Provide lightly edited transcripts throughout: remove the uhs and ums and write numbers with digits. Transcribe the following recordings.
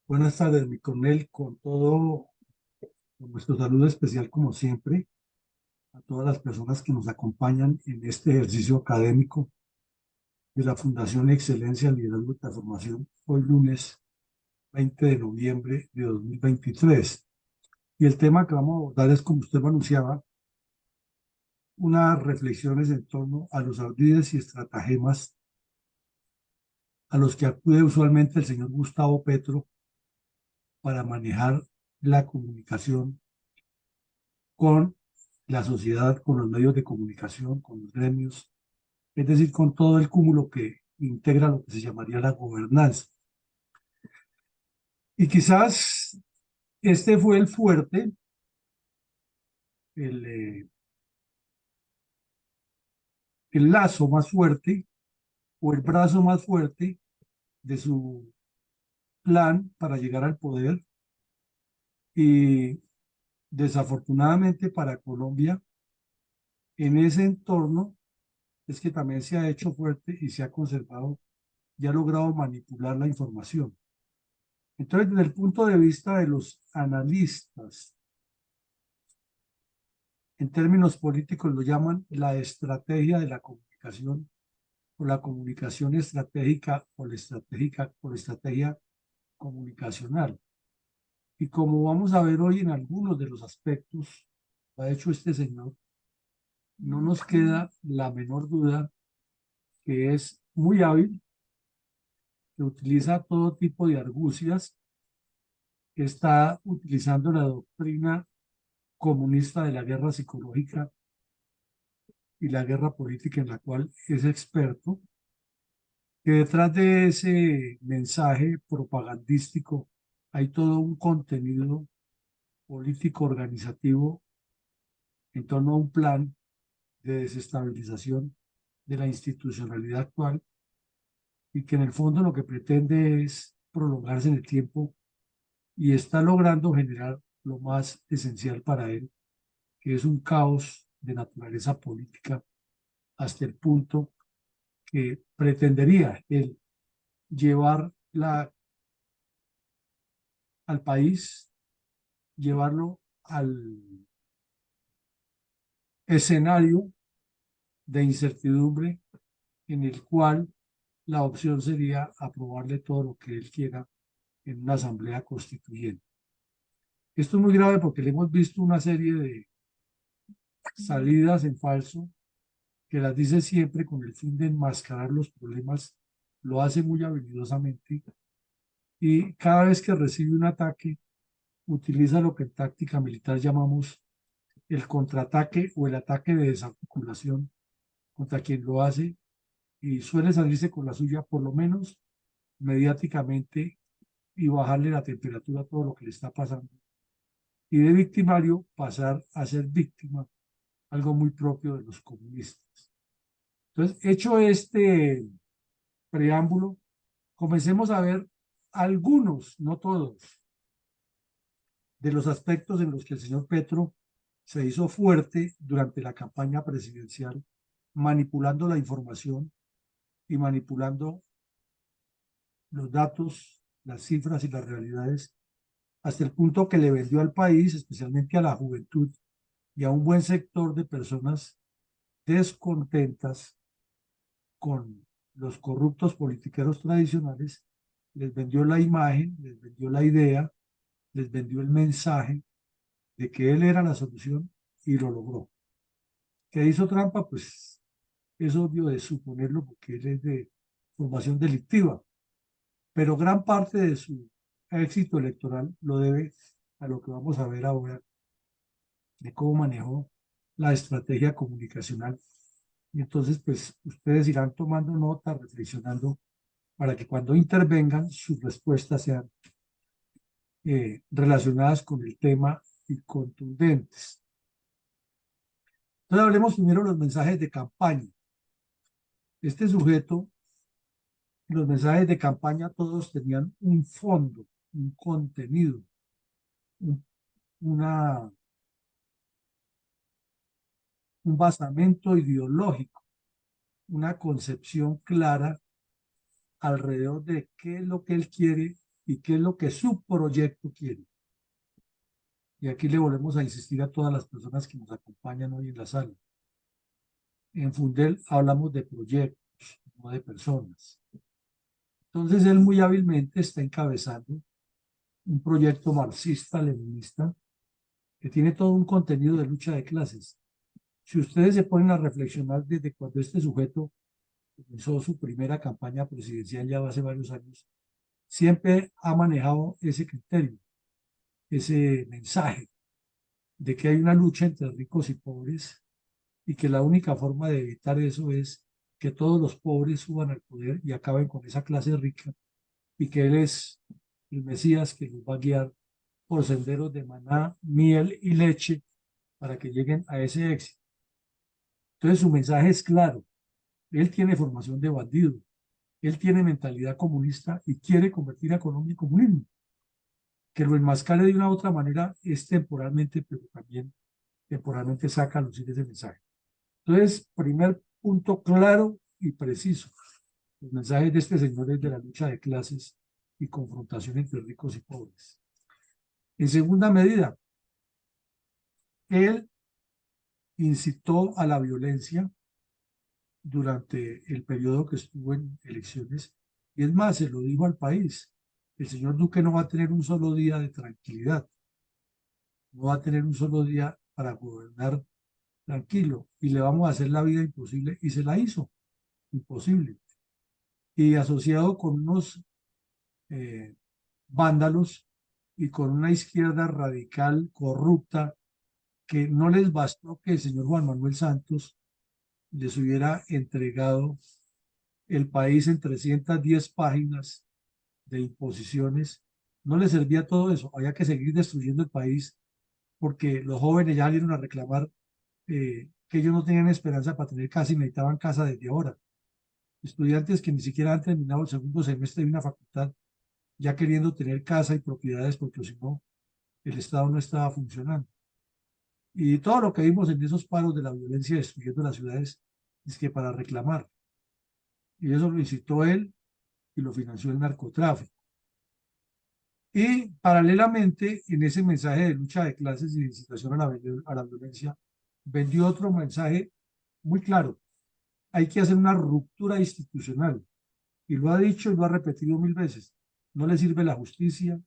Buenas tardes, mi coronel, con nuestro saludo especial como siempre a todas las personas que nos acompañan en este ejercicio académico de la Fundación Excelencia, Liderazgo y Transformación, hoy lunes 20 de noviembre de 2023. Y el tema que vamos a abordar es, como usted lo anunciaba, unas reflexiones en torno a los ardides y estratagemas a los que acude usualmente el señor Gustavo Petro para manejar la comunicación con la sociedad, con los medios de comunicación, con los gremios, es decir, con todo el cúmulo que integra lo que se llamaría la gobernanza. Y quizás este fue el fuerte, el, eh, el lazo más fuerte o el brazo más fuerte de su plan para llegar al poder. Y desafortunadamente para Colombia, en ese entorno es que también se ha hecho fuerte y se ha conservado y ha logrado manipular la información. Entonces, desde el punto de vista de los analistas, en términos políticos lo llaman la estrategia de la comunicación o la comunicación estratégica o la estrategia comunicacional. Y como vamos a ver hoy en algunos de los aspectos que ha hecho este señor, no nos queda la menor duda que es muy hábil, que utiliza todo tipo de argucias, que está utilizando la doctrina comunista de la guerra psicológica y la guerra política en la cual es experto, que detrás de ese mensaje propagandístico hay todo un contenido político organizativo en torno a un plan de desestabilización de la institucionalidad actual y que en el fondo lo que pretende es prolongarse en el tiempo y está logrando generar lo más esencial para él, que es un caos de naturaleza política hasta el punto que pretendería él llevar al país, llevarlo al escenario de incertidumbre en el cual la opción sería aprobarle todo lo que él quiera en una asamblea constituyente. Esto es muy grave porque le hemos visto una serie de salidas en falso que las dice siempre con el fin de enmascarar los problemas, lo hace muy habilidosamente y cada vez que recibe un ataque utiliza lo que en táctica militar llamamos el contraataque o el ataque de desarticulación contra quien lo hace y suele salirse con la suya, por lo menos mediáticamente, y bajarle la temperatura a todo lo que le está pasando. Y de victimario pasar a ser víctima, algo muy propio de los comunistas. Entonces, hecho este preámbulo, comencemos a ver algunos, no todos, de los aspectos en los que el señor Petro se hizo fuerte durante la campaña presidencial, manipulando la información y manipulando los datos, las cifras y las realidades, hasta el punto que le vendió al país, especialmente a la juventud y a un buen sector de personas descontentas con los corruptos politiqueros tradicionales, les vendió la imagen, les vendió la idea, les vendió el mensaje de que él era la solución y lo logró. ¿Que hizo trampa? Pues es obvio de suponerlo porque él es de formación delictiva, pero gran parte de su éxito electoral lo debe a lo que vamos a ver ahora de cómo manejó la estrategia comunicacional. Y entonces, pues ustedes irán tomando nota, reflexionando, para que cuando intervengan sus respuestas sean relacionadas con el tema y contundentes. Entonces, hablemos primero de los mensajes de campaña. Este sujeto, los mensajes de campaña todos tenían un fondo, un contenido, un, una, un basamento ideológico, una concepción clara alrededor de qué es lo que él quiere y qué es lo que su proyecto quiere. Y aquí le volvemos a insistir a todas las personas que nos acompañan hoy en la sala. En Fundel hablamos de proyectos, no de personas. Entonces él muy hábilmente está encabezando un proyecto marxista-leninista que tiene todo un contenido de lucha de clases. Si ustedes se ponen a reflexionar desde cuando este sujeto comenzó su primera campaña presidencial ya hace varios años, siempre ha manejado ese criterio, ese mensaje de que hay una lucha entre ricos y pobres y que la única forma de evitar eso es que todos los pobres suban al poder y acaben con esa clase rica y que él es el Mesías que los va a guiar por senderos de maná, miel y leche para que lleguen a ese éxito. Entonces su mensaje es claro. Él tiene formación de bandido. Él tiene mentalidad comunista y quiere convertir a Colombia en comunismo. Que lo enmascare de una u otra manera es temporalmente, pero también temporalmente saca a lucir ese mensaje. Entonces, primer punto claro y preciso. Los mensajes de este señor es de la lucha de clases y confrontación entre ricos y pobres. En segunda medida, él incitó a la violencia durante el periodo que estuvo en elecciones y es más, se lo dijo al país. El señor Duque no va a tener un solo día de tranquilidad, no va a tener un solo día para gobernar tranquilo y le vamos a hacer la vida imposible y se la hizo imposible. Y asociado con unos eh, vándalos y con una izquierda radical corrupta que no les bastó que el señor Juan Manuel Santos les hubiera entregado el país en 310 páginas de imposiciones, no les servía todo eso, había que seguir destruyendo el país porque los jóvenes ya salieron a reclamar que ellos no tenían esperanza para tener casa y necesitaban casa desde ahora. Estudiantes que ni siquiera han terminado el segundo semestre de una facultad ya queriendo tener casa y propiedades porque si no, el Estado no estaba funcionando. Y todo lo que vimos en esos paros de la violencia destruyendo las ciudades es que para reclamar. Y eso lo incitó él y lo financió el narcotráfico. Y paralelamente, en ese mensaje de lucha de clases y de incitación a la violencia, vendió otro mensaje muy claro. Hay que hacer una ruptura institucional. Y lo ha dicho y lo ha repetido mil veces. No le sirve la justicia,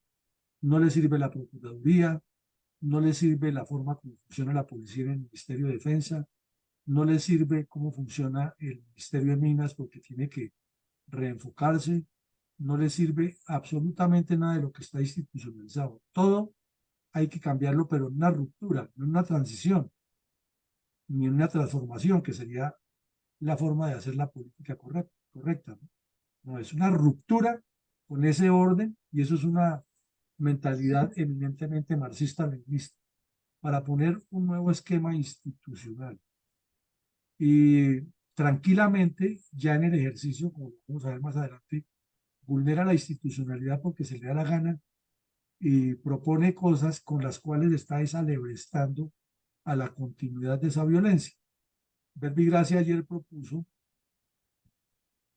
no le sirve la Procuraduría, no le sirve la forma como funciona la policía en el Ministerio de Defensa, no le sirve cómo funciona el Ministerio de Minas porque tiene que reenfocarse, no le sirve absolutamente nada de lo que está institucionalizado. Todo hay que cambiarlo, pero en una ruptura, no en una transición, ni en una transformación, que sería la forma de hacer la política correcta, ¿no? No, es una ruptura con ese orden y eso es una mentalidad eminentemente marxista-leninista para poner un nuevo esquema institucional. Y tranquilamente, ya en el ejercicio, como vamos a ver más adelante, vulnera la institucionalidad porque se le da la gana y propone cosas con las cuales está desalebrestando a la continuidad de esa violencia. Verbigracia ayer propuso,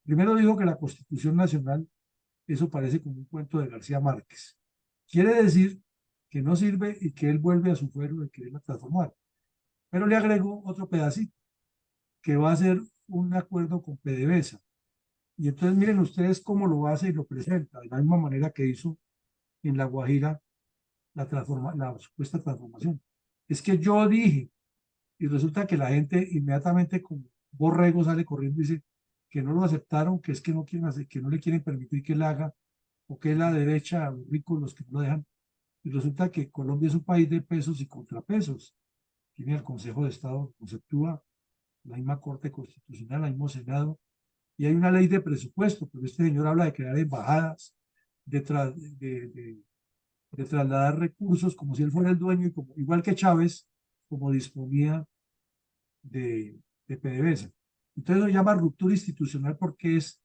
primero dijo que la Constitución Nacional, eso parece como un cuento de García Márquez. Quiere decir que no sirve y que él vuelve a su fuero de quererla transformar. Pero le agregó otro pedacito, que va a ser un acuerdo con PDVSA. Y entonces miren ustedes cómo lo hace y lo presenta, de la misma manera que hizo en La Guajira la supuesta transformación. Es que yo dije, y resulta que la gente inmediatamente como borrego sale corriendo y dice que no lo aceptaron, que es que no quieren hacer, que no le quieren permitir que él haga, o que es la derecha, los ricos los que no lo dejan. Y resulta que Colombia es un país de pesos y contrapesos. Tiene el Consejo de Estado, conceptúa la misma Corte Constitucional, el mismo Senado, y hay una ley de presupuesto, pero este señor habla de crear embajadas, de, de trasladar recursos como si él fuera el dueño, y como, igual que Chávez, como disponía de PDVSA. Entonces lo llama ruptura institucional porque es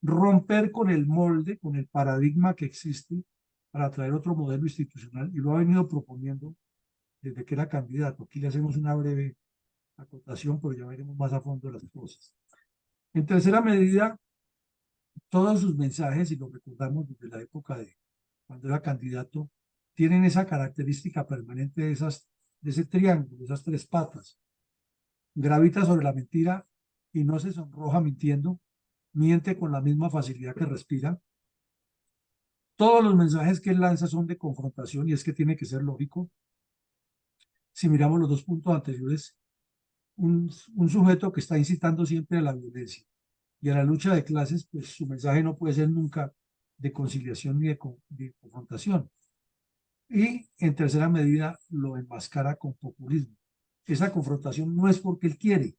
romper con el molde, con el paradigma que existe para traer otro modelo institucional y lo ha venido proponiendo desde que era candidato. Aquí le hacemos una breve acotación, pero ya veremos más a fondo las cosas. En tercera medida, todos sus mensajes, y lo recordamos desde la época de cuando era candidato, tienen esa característica permanente de ese triángulo, de esas tres patas. Gravita sobre la mentira y no se sonroja mintiendo, miente con la misma facilidad que respira. Todos los mensajes que él lanza son de confrontación y es que tiene que ser lógico. Si miramos los dos puntos anteriores, un sujeto que está incitando siempre a la violencia y a la lucha de clases, pues su mensaje no puede ser nunca de conciliación ni de confrontación. Y en tercera medida lo enmascara con populismo. Esa confrontación no es porque él quiere,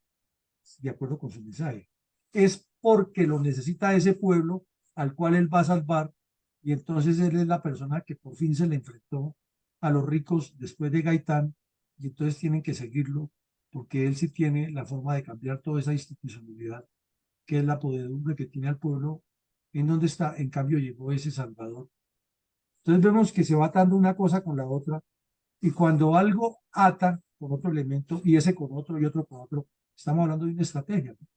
de acuerdo con su mensaje, es porque lo necesita ese pueblo al cual él va a salvar, y entonces él es la persona que por fin se le enfrentó a los ricos después de Gaitán, y entonces tienen que seguirlo porque él sí tiene la forma de cambiar toda esa institucionalidad que es la podredumbre que tiene al pueblo en donde está. En cambio llegó ese Salvador. Entonces vemos que se va atando una cosa con la otra, y cuando algo ata con otro elemento y ese con otro y otro con otro, estamos hablando de una estrategia, ¿no?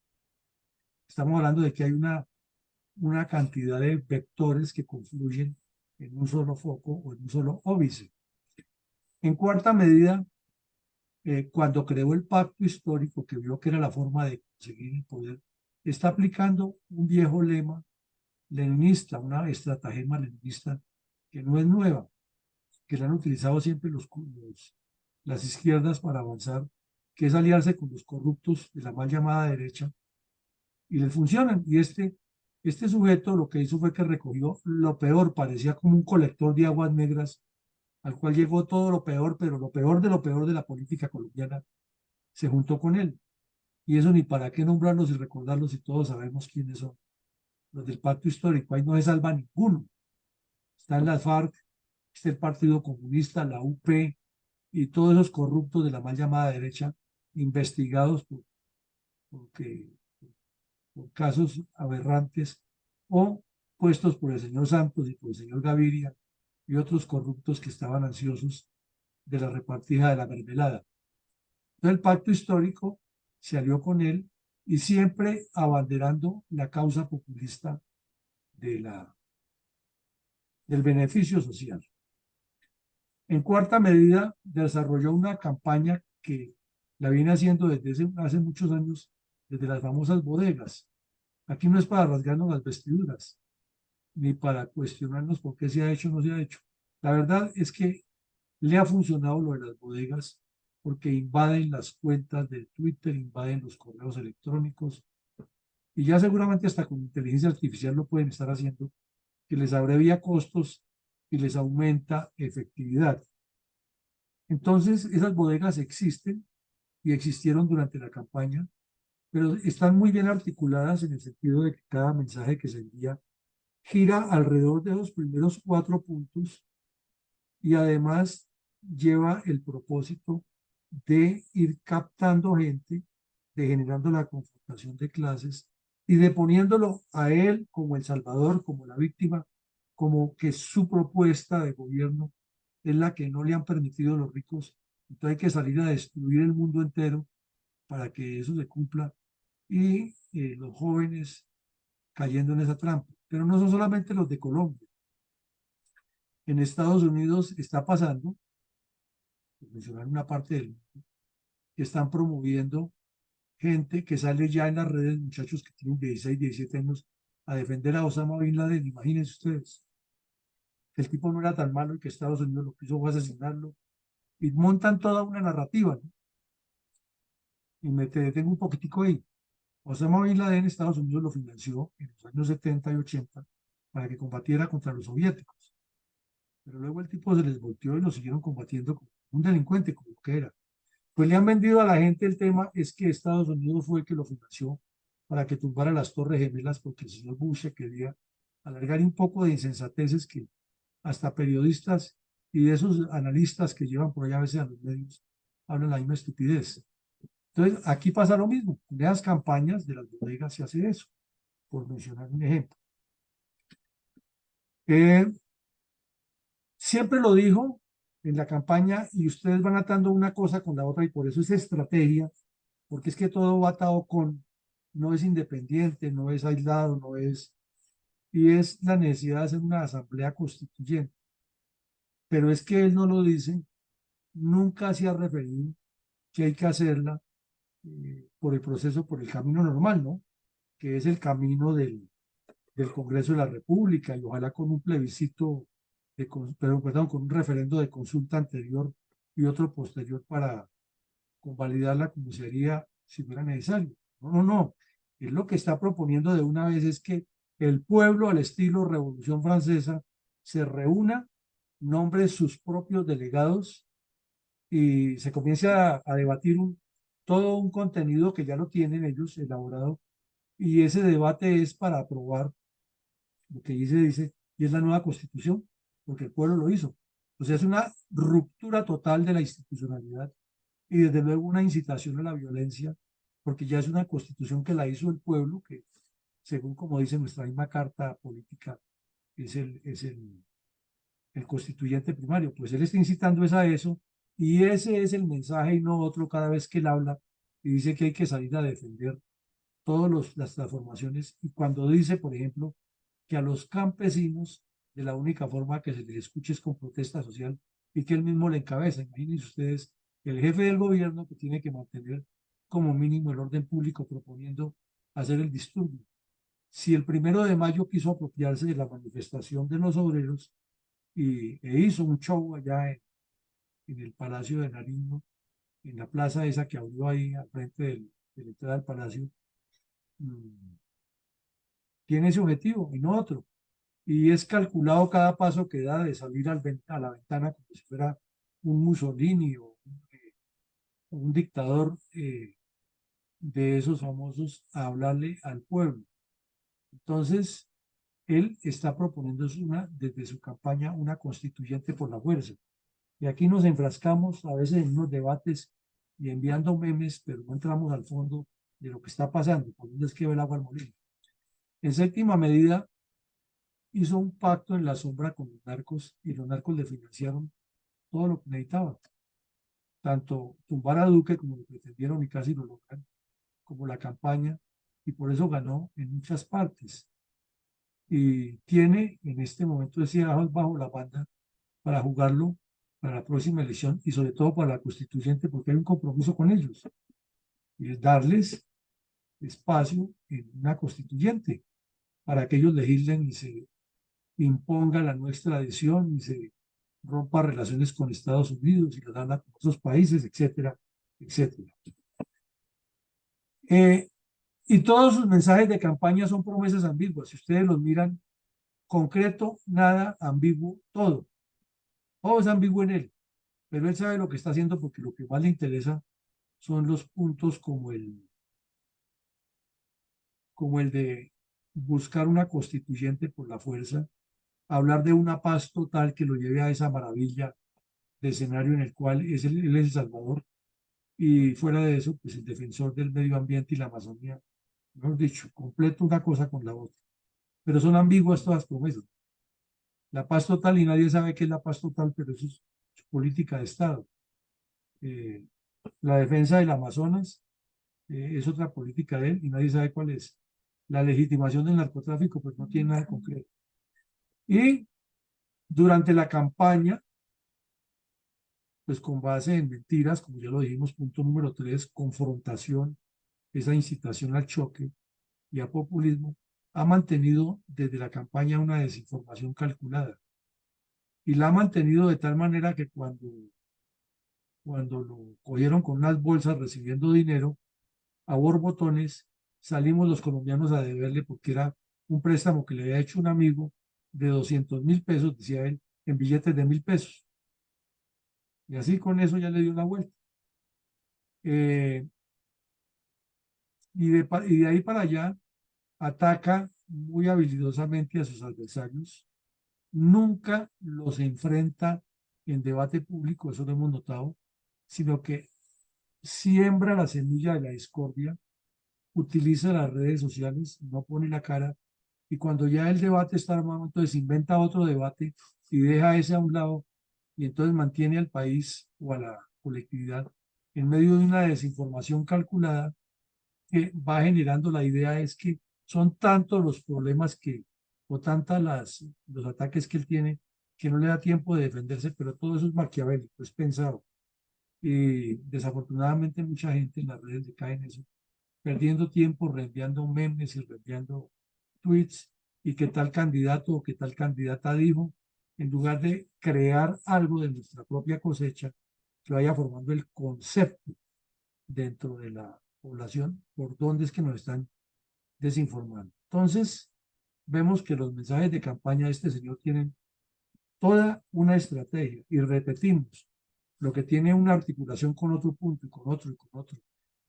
Estamos hablando de que hay una cantidad de vectores que confluyen en un solo foco o en un solo óbice. En cuarta medida, cuando creó el pacto histórico, que vio que era la forma de conseguir el poder, está aplicando un viejo lema leninista, una estratagema leninista que no es nueva, que la han utilizado siempre las izquierdas para avanzar, que es aliarse con los corruptos de la mal llamada derecha, y les funcionan. Y este sujeto lo que hizo fue que recogió lo peor, parecía como un colector de aguas negras, al cual llegó todo lo peor, pero lo peor de la política colombiana se juntó con él. Y eso ni para qué nombrarlos y recordarlos si todos sabemos quiénes son. Los del pacto histórico, ahí no se salva ninguno. Están las FARC, está el Partido Comunista, la UP y todos esos corruptos de la mal llamada derecha investigados porque, por casos aberrantes o puestos por el señor Santos y por el señor Gaviria y otros corruptos que estaban ansiosos de la repartija de la mermelada. Entonces el pacto histórico se alió con él y siempre abanderando la causa populista del beneficio social. En cuarta medida, desarrolló una campaña que la viene haciendo desde hace muchos años, desde las famosas bodegas. Aquí no es para rasgarnos las vestiduras, ni para cuestionarnos por qué se ha hecho o no se ha hecho. La verdad es que le ha funcionado lo de las bodegas porque invaden las cuentas de Twitter, invaden los correos electrónicos y ya seguramente hasta con inteligencia artificial lo pueden estar haciendo, que les abrevia costos y les aumenta efectividad. Entonces, esas bodegas existen y existieron durante la campaña, pero están muy bien articuladas en el sentido de que cada mensaje que se envía gira alrededor de los primeros 4 puntos y además lleva el propósito de ir captando gente, de generando la confrontación de clases y de poniéndolo a él como el salvador, como la víctima, como que su propuesta de gobierno es la que no le han permitido los ricos. Entonces hay que salir a destruir el mundo entero para que eso se cumpla y los jóvenes cayendo en esa trampa. Pero no son solamente los de Colombia. En Estados Unidos está pasando, por mencionar una parte del mundo, que están promoviendo gente que sale ya en las redes, muchachos que tienen 16, 17 años, a defender a Osama Bin Laden. Imagínense ustedes, que el tipo no era tan malo y que Estados Unidos lo que hizo fue asesinarlo. Y montan toda una narrativa, ¿no? Y me detengo un poquitico ahí. Osama Bin Laden, Estados Unidos lo financió en los años 70 y 80 para que combatiera contra los soviéticos. Pero luego el tipo se les volteó y lo siguieron combatiendo como un delincuente, como lo que era. Pues le han vendido a la gente el tema, es que Estados Unidos fue el que lo financió para que tumbara las Torres Gemelas, porque el señor Bush quería alargar un poco de insensateces que hasta periodistas y de esos analistas que llevan por allá a veces a los medios hablan la misma estupidez. Entonces, aquí pasa lo mismo. En las campañas de las bodegas se hace eso, por mencionar un ejemplo. Siempre lo dijo en la campaña y ustedes van atando una cosa con la otra y por eso es estrategia, porque es que todo va atado con, no es independiente, no es aislado, no es, y es la necesidad de hacer una asamblea constituyente. pero es que él no lo dice, nunca se ha referido que hay que hacerla por el proceso, por el camino normal, ¿no? Que es el camino del Congreso de la República y ojalá con un plebiscito, perdón, con un referendo de consulta anterior y otro posterior para convalidarla como sería si fuera necesario. No, no, no. Él lo que está proponiendo de una vez es que el pueblo, al estilo Revolución Francesa, se reúna, nombre sus propios delegados y se comience a debatir todo un contenido que ya lo tienen ellos elaborado. Y ese debate es para aprobar lo que dice, y es la nueva constitución, porque el pueblo lo hizo. O sea, es una ruptura total de la institucionalidad y desde luego una incitación a la violencia, porque ya es una constitución que la hizo el pueblo, que según como dice nuestra misma carta política, es el constituyente primario. Pues él está incitando es a eso y ese es el mensaje y no otro cada vez que él habla y dice que hay que salir a defender todas las transformaciones y cuando dice, por ejemplo, que a los campesinos de la única forma que se les escuche es con protesta social y que él mismo le encabeza. Imagínense ustedes el jefe del gobierno que tiene que mantener como mínimo el orden público proponiendo hacer el disturbio. Si el 1 de mayo quiso apropiarse de la manifestación de los obreros e hizo un show allá en el Palacio de Nariño, en la plaza esa que abrió ahí al frente de la entrada del palacio, mm, tiene ese objetivo y no otro. Y es calculado cada paso que da de salir a la ventana como si fuera un Mussolini o un dictador de esos famosos a hablarle al pueblo. Entonces, él está proponiendo desde su campaña una constituyente por la fuerza. Y aquí nos enfrascamos a veces en unos debates y enviando memes, pero no entramos al fondo de lo que está pasando, por dónde es que va el agua al molino. En séptima medida, hizo un pacto en la sombra con los narcos y los narcos le financiaron todo lo que necesitaba, tanto tumbar a Duque como lo pretendieron y casi lo logran, como la campaña, y por eso ganó en muchas partes. Y tiene en este momento ese bajo la banda para jugarlo para la próxima elección y sobre todo para la constituyente, porque hay un compromiso con ellos, y es darles espacio en una constituyente para que ellos legislen y se imponga la no extradición y se rompa relaciones con Estados Unidos y las haga con otros países, etcétera, etcétera. Y todos sus mensajes de campaña son promesas ambiguas. Si ustedes los miran, concreto, nada, ambiguo, todo. Todo es ambiguo en él, pero él sabe lo que está haciendo porque lo que más le interesa son los puntos como el de buscar una constituyente por la fuerza, hablar de una paz total que lo lleve a esa maravilla de escenario en el cual él es el Salvador y fuera de eso, pues el defensor del medio ambiente y la Amazonía, mejor dicho, completo una cosa con la otra. Pero son ambiguas todas las promesas. La paz total y nadie sabe qué es la paz total, pero eso es su política de Estado. Eh, la defensa del Amazonas es otra política de él y nadie sabe cuál es. La legitimación del narcotráfico, pues no tiene nada concreto. Y durante la campaña, pues con base en mentiras, como ya lo dijimos, punto número 3, confrontación, esa incitación al choque y a populismo, ha mantenido desde la campaña una desinformación calculada. Y la ha mantenido de tal manera que cuando lo cogieron con unas bolsas recibiendo dinero, a borbotones, salimos los colombianos a deberle porque era un préstamo que le había hecho un amigo de 200.000 pesos, decía él, en billetes de 1.000 pesos. Y así con eso ya le dio la vuelta. Eh, y de ahí para allá ataca muy habilidosamente a sus adversarios, nunca los enfrenta en debate público, eso lo hemos notado, sino que siembra la semilla de la discordia, utiliza las redes sociales, no pone la cara, y cuando ya el debate está armado, entonces inventa otro debate y deja ese a un lado, y entonces mantiene al país o a la colectividad en medio de una desinformación calculada que va generando la idea es que son tantos los problemas o tantas los ataques que él tiene, que no le da tiempo de defenderse, pero todo eso es maquiavélico, es pensado. Y desafortunadamente mucha gente en las redes le cae en eso, perdiendo tiempo, reenviando memes y reenviando tweets y que tal candidato o que tal candidata dijo, en lugar de crear algo de nuestra propia cosecha que vaya formando el concepto dentro de la población por dónde es que nos están desinformando. Entonces, vemos que los mensajes de campaña de este señor tienen toda una estrategia y repetimos, lo que tiene una articulación con otro punto y con otro y con otro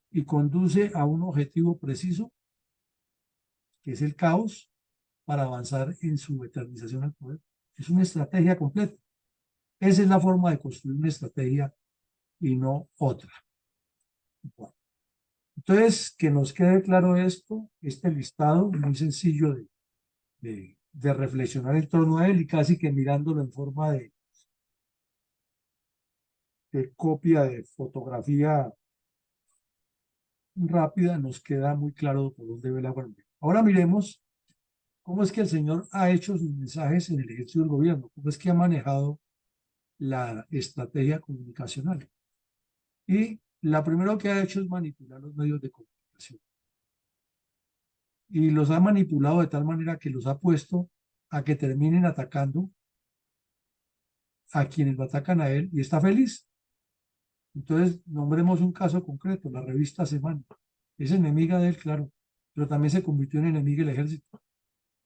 y conduce a un objetivo preciso, que es el caos, para avanzar en su eternización al poder. Es una estrategia completa. Esa es la forma de construir una estrategia y no otra. Bueno, entonces, que nos quede claro esto, este listado muy sencillo de reflexionar en torno a él y casi que mirándolo en forma de copia de fotografía rápida, nos queda muy claro por dónde ve la Colombia. Ahora miremos cómo es que el señor ha hecho sus mensajes en el ejercicio del gobierno, cómo es que ha manejado la estrategia comunicacional. Y la primero que ha hecho es manipular los medios de comunicación. Y los ha manipulado de tal manera que los ha puesto a que terminen atacando a quienes lo atacan a él y está feliz. Entonces, nombremos un caso concreto, la revista Semana. Es enemiga de él, claro, pero también se convirtió en enemiga del ejército.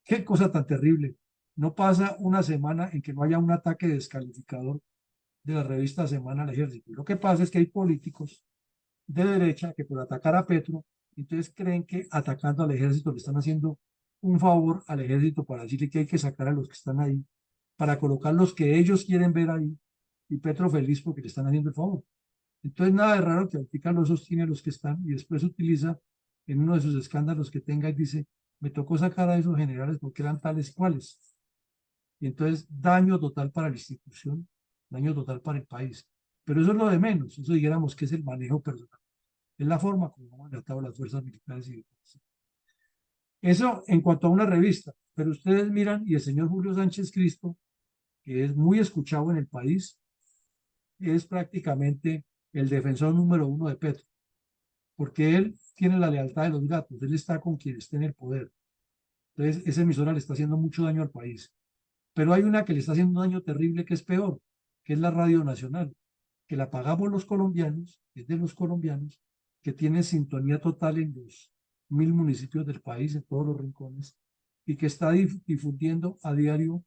Qué cosa tan terrible. No pasa una semana en que no haya un ataque descalificador de la revista Semana al ejército. Lo que pasa es que hay políticos de derecha que por atacar a Petro, entonces creen que atacando al ejército le están haciendo un favor al ejército para decirle que hay que sacar a los que están ahí, para colocar los que ellos quieren ver ahí, y Petro feliz porque le están haciendo el favor. Entonces nada de raro que Altica no sostiene a los que están y después utiliza en uno de sus escándalos que tenga y dice, me tocó sacar a esos generales porque eran tales y cuales. Y entonces daño total para la institución, daño total para el país. Pero eso es lo de menos, eso dijéramos que es el manejo personal, es la forma como han tratado las fuerzas militares y demás. Eso en cuanto a una revista, pero ustedes miran y el señor Julio Sánchez Cristo, que es muy escuchado en el país, es prácticamente el defensor número uno de Petro, porque él tiene la lealtad de los gatos, él está con quien esté en el poder. Entonces, esa emisora le está haciendo mucho daño al país. Pero hay una que le está haciendo un daño terrible que es peor, que es la Radio Nacional, que la pagamos los colombianos, es de los colombianos, que tiene sintonía total en los 1000 municipios del país, en todos los rincones, y que está difundiendo a diario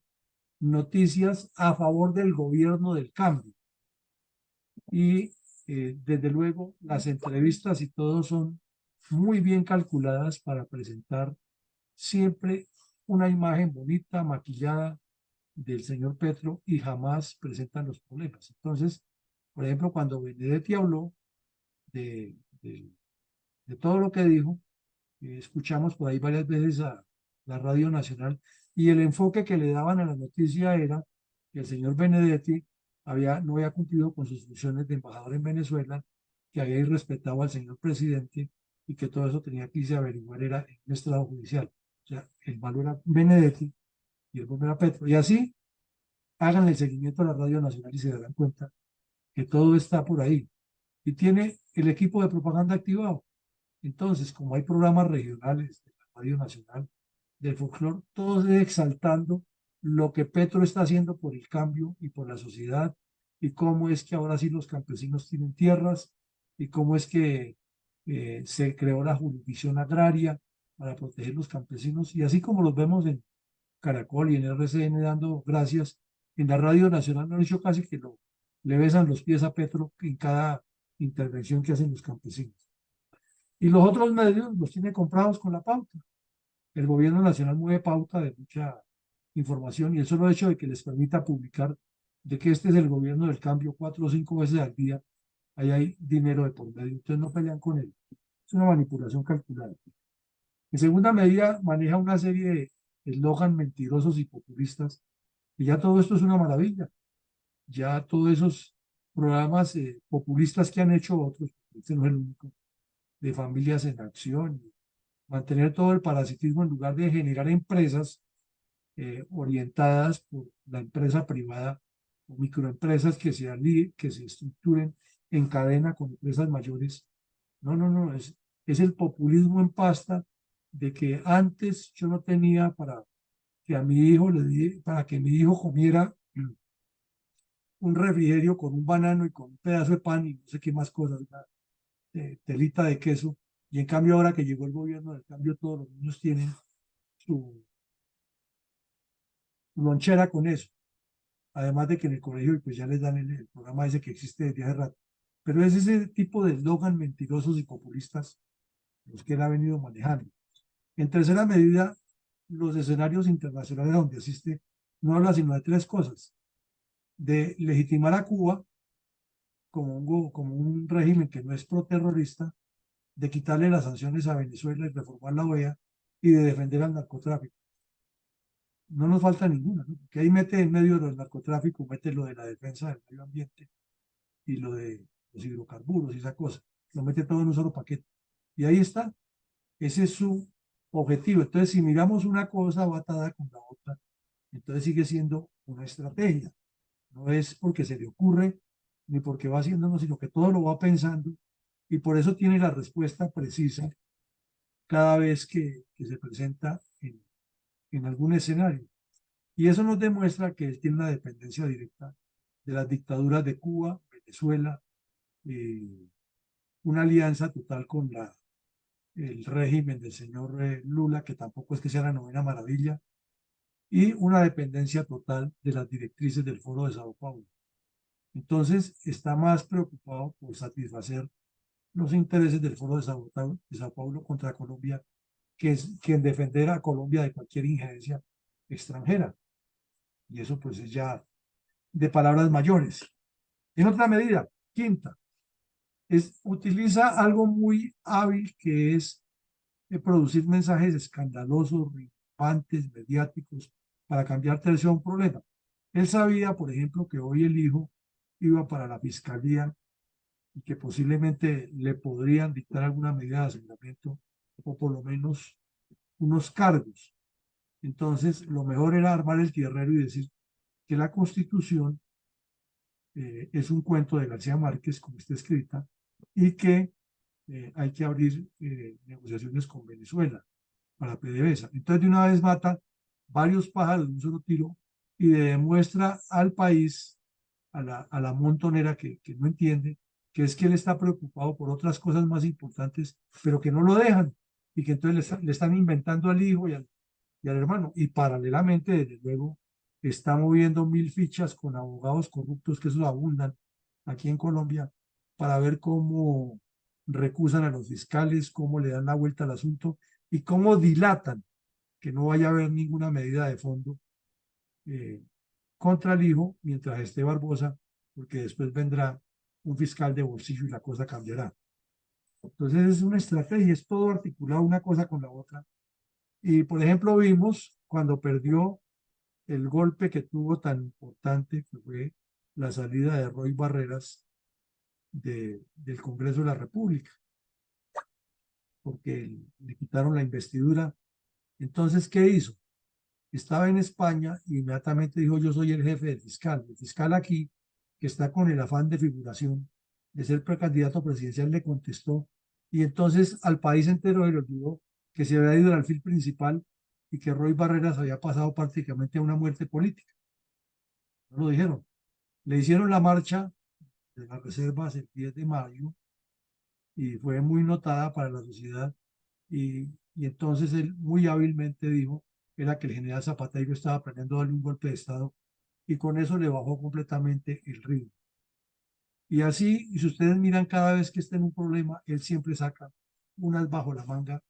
noticias a favor del gobierno del cambio. Y desde luego las entrevistas y todo son muy bien calculadas para presentar siempre una imagen bonita, maquillada del señor Petro y jamás presentan los problemas. Entonces, por ejemplo, cuando Benedetti habló de, de, de todo lo que dijo, escuchamos por ahí varias veces a la Radio Nacional y el enfoque que le daban a la noticia era que el señor Benedetti no había cumplido con sus funciones de embajador en Venezuela, que había irrespetado al señor presidente y que todo eso tenía que irse a averiguar era en un estrado judicial. O sea, el malo era Benedetti y el bueno era Petro. Y así hagan el seguimiento a la Radio Nacional y se darán cuenta que todo está por ahí. Y tiene el equipo de propaganda activado. Entonces, como hay programas regionales de la Radio Nacional, del folclore, todos exaltando lo que Petro está haciendo por el cambio y por la sociedad, y cómo es que ahora sí los campesinos tienen tierras, y cómo es que se creó la jurisdicción agraria para proteger los campesinos, y así como los vemos en Caracol y en RCN dando gracias, en la Radio Nacional no han dicho casi que le besan los pies a Petro en cada intervención que hacen los campesinos. Y los otros medios los tiene comprados con la pauta. El gobierno nacional mueve pauta de mucha información y el solo hecho de que les permita publicar de que este es el gobierno del cambio 4 o 5 veces al día, ahí hay dinero de por medio. Entonces no pelean con él. Es una manipulación calculada. En segunda medida, maneja una serie de eslogan mentirosos y populistas. Y ya todo esto es una maravilla. Ya todos esos programas populistas que han hecho otros, este no es el único, de familias en acción, mantener todo el parasitismo en lugar de generar empresas orientadas por la empresa privada o microempresas que se estructuren en cadena con empresas mayores. No, no, no, es el populismo en pasta de que antes yo no tenía para que a mi hijo para que mi hijo comiera un refrigerio con un banano y con un pedazo de pan y no sé qué más cosas, una telita de queso. Y en cambio ahora que llegó el gobierno del cambio, todos los niños tienen su lonchera con eso. Además de que en el colegio pues ya les dan el programa ese que existe desde hace rato. Pero es ese tipo de eslogan mentirosos y populistas los que él ha venido manejando. En tercera medida, los escenarios internacionales donde asiste no habla sino de tres cosas: de legitimar a Cuba como un régimen que no es proterrorista, de quitarle las sanciones a Venezuela y reformar la OEA, y de defender al narcotráfico. No nos falta ninguna, ¿no? Porque ahí mete en medio de los narcotráficos, mete lo de la defensa del medio ambiente y lo de los hidrocarburos y esa cosa. Lo mete todo en un solo paquete. Y ahí está. Ese es su objetivo. Entonces, si miramos una cosa va atada con la otra, entonces sigue siendo una estrategia. No es porque se le ocurre ni porque va haciéndolo, sino que todo lo va pensando y por eso tiene la respuesta precisa cada vez que se presenta en algún escenario. Y eso nos demuestra que él tiene una dependencia directa de las dictaduras de Cuba, Venezuela, eh, una alianza total con el régimen del señor Lula, que tampoco es que sea la novena maravilla, y una dependencia total de las directrices del Foro de Sao Paulo. Entonces, está más preocupado por satisfacer los intereses del Foro de Sao Paulo contra Colombia, que en defender a Colombia de cualquier injerencia extranjera. Y eso pues es ya de palabras mayores. En otra medida, quinta, utiliza algo muy hábil que es producir mensajes escandalosos, rimbombante, mediáticos, para cambiar tercio a un problema. Él sabía, por ejemplo, que hoy el hijo iba para la fiscalía y que posiblemente le podrían dictar alguna medida de aseguramiento o por lo menos unos cargos. Entonces, lo mejor era armar el tierrero y decir que la Constitución es un cuento de García Márquez, como está escrita, y que hay que abrir negociaciones con Venezuela para PDVSA. Entonces, de una vez mata varios pájaros de un solo tiro y demuestra al país, a la montonera que no entiende, que es que él está preocupado por otras cosas más importantes, pero que no lo dejan y que entonces le están inventando al hijo y al hermano. Y paralelamente, desde luego, está moviendo mil fichas con abogados corruptos, que eso abundan aquí en Colombia, para ver cómo recusan a los fiscales, cómo le dan la vuelta al asunto y cómo dilatan que no vaya a haber ninguna medida de fondo eh, contra el hijo mientras esté Barbosa, porque después vendrá un fiscal de bolsillo y la cosa cambiará. Entonces es una estrategia, es todo articulado una cosa con la otra. Y por ejemplo vimos cuando perdió el golpe que tuvo tan importante, que fue la salida de Roy Barreras del Congreso de la República, porque le quitaron la investidura. Entonces, ¿qué hizo? Estaba en España y inmediatamente dijo: yo soy el jefe del fiscal. El fiscal aquí, que está con el afán de figuración, de ser precandidato presidencial, le contestó. Y entonces al país entero se le olvidó que se había ido al alfil principal y que Roy Barreras había pasado prácticamente a una muerte política. No lo dijeron. Le hicieron la marcha de las reservas el 10 de mayo y fue muy notada para la sociedad. Y entonces él muy hábilmente dijo era que el general Zapatero estaba planeando darle un golpe de Estado y con eso le bajó completamente el ritmo. Y así, y si ustedes miran cada vez que está en un problema, él siempre saca unas bajo la manga,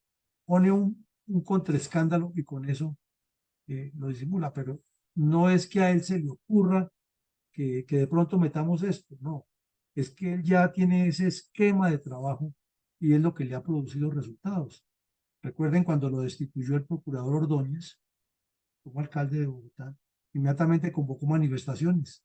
pone un contraescándalo y con eso lo disimula, pero no es que a él se le ocurra que de pronto metamos esto, no, es que él ya tiene ese esquema de trabajo y es lo que le ha producido resultados. Recuerden cuando lo destituyó el procurador Ordóñez como alcalde de Bogotá, inmediatamente convocó manifestaciones,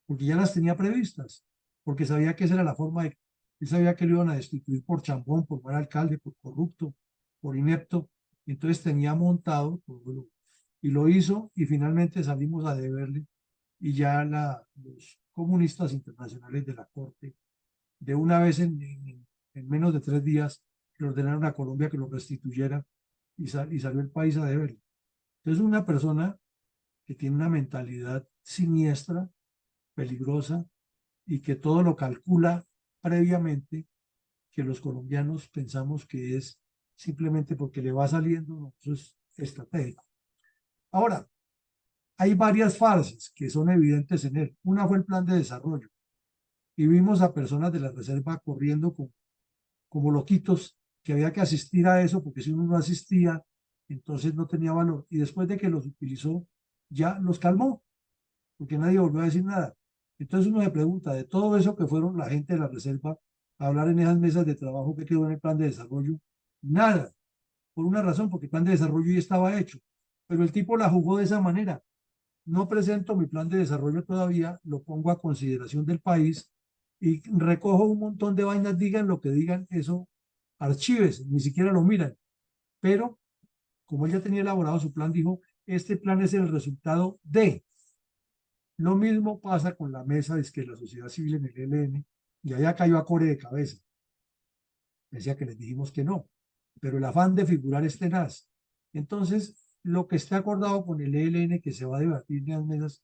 porque ya las tenía previstas, porque sabía que esa era la forma de, él sabía que lo iban a destituir por chambón, por mal alcalde, por corrupto, por inepto, entonces tenía montado todo y lo hizo y finalmente salimos a deberle y ya los comunistas internacionales de la Corte de una vez en menos de 3 días le ordenaron a Colombia que lo restituyera y salió el país a deberle. Entonces una persona que tiene una mentalidad siniestra, peligrosa y que todo lo calcula previamente, que los colombianos pensamos que es simplemente porque le va saliendo, no, eso es estratégico. Ahora, hay varias fases que son evidentes en él. Una fue el plan de desarrollo y vimos a personas de la reserva corriendo como loquitos que había que asistir a eso porque si uno no asistía, entonces no tenía valor. Y después de que los utilizó, ya los calmó porque nadie volvió a decir nada. Entonces uno se pregunta, de todo eso que fueron la gente de la reserva a hablar en esas mesas de trabajo que quedó en el plan de desarrollo, nada, por una razón, porque el plan de desarrollo ya estaba hecho, pero el tipo la jugó de esa manera. No presento mi plan de desarrollo todavía, lo pongo a consideración del país y recojo un montón de vainas, digan lo que digan, eso, archives, ni siquiera lo miran. Pero como él ya tenía elaborado su plan, dijo, este plan es el resultado de. Lo mismo pasa con la mesa, es que la sociedad civil en el ELN, y allá cayó a core de cabeza. Decía que les dijimos que no, pero el afán de figurar es tenaz. Entonces, lo que está acordado con el ELN que se va a debatir en las mesas,